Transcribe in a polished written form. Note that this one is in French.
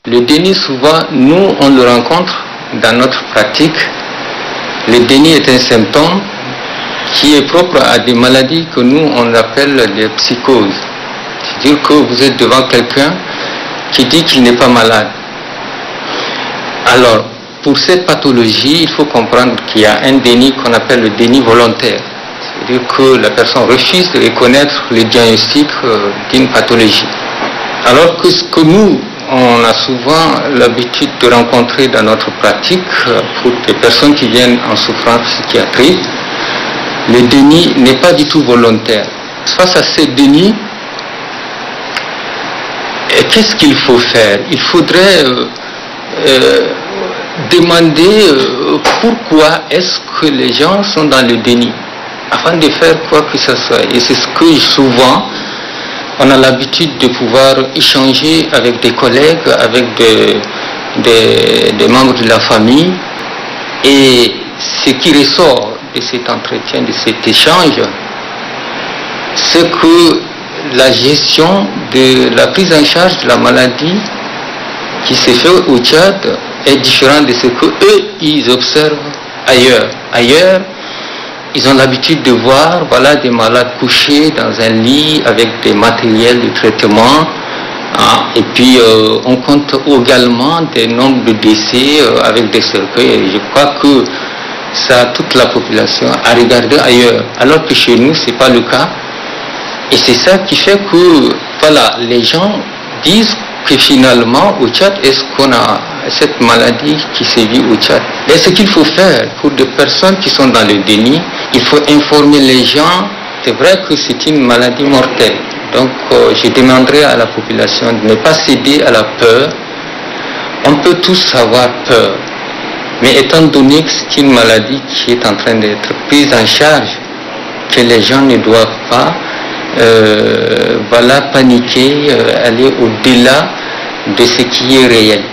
Le déni, souvent, nous, on le rencontre dans notre pratique. Le déni est un symptôme qui est propre à des maladies que nous, on appelle des psychoses. C'est-à-dire que vous êtes devant quelqu'un qui dit qu'il n'est pas malade. Alors, pour cette pathologie, il faut comprendre qu'il y a un déni qu'on appelle le déni volontaire. C'est-à-dire que la personne refuse de reconnaître le diagnostic d'une pathologie. Alors que ce que nous, on a souvent l'habitude de rencontrer dans notre pratique, pour des personnes qui viennent en souffrance psychiatrique, le déni n'est pas du tout volontaire. Face à ce déni, qu'est-ce qu'il faut faire? Il faudrait demander pourquoi est-ce que les gens sont dans le déni avant de faire quoi que ce soit. Et c'est ce que souvent on a l'habitude de pouvoir échanger avec des collègues, avec des membres de la famille. Et ce qui ressort de cet entretien, de cet échange, c'est que la gestion de la prise en charge de la maladie qui se fait au Tchad est différente de ce que eux ils observent ailleurs. Ailleurs, ils ont l'habitude de voir des malades couchés dans un lit avec des matériels de traitement. Et puis on compte également des nombres de décès avec des cercueils. Et je crois que ça, toute la population a regardé ailleurs. Alors que chez nous, ce n'est pas le cas. Et c'est ça qui fait que les gens disent que finalement au Tchad, est-ce qu'on a cette maladie qui sévit au Tchad? Et ce qu'il faut faire pour des personnes qui sont dans le déni, il faut informer les gens. C'est vrai que c'est une maladie mortelle. Donc je demanderai à la population de ne pas céder à la peur. On peut tous avoir peur. Mais étant donné que c'est une maladie qui est en train d'être prise en charge, que les gens ne doivent pas paniquer, aller au-delà de ce qui est réel.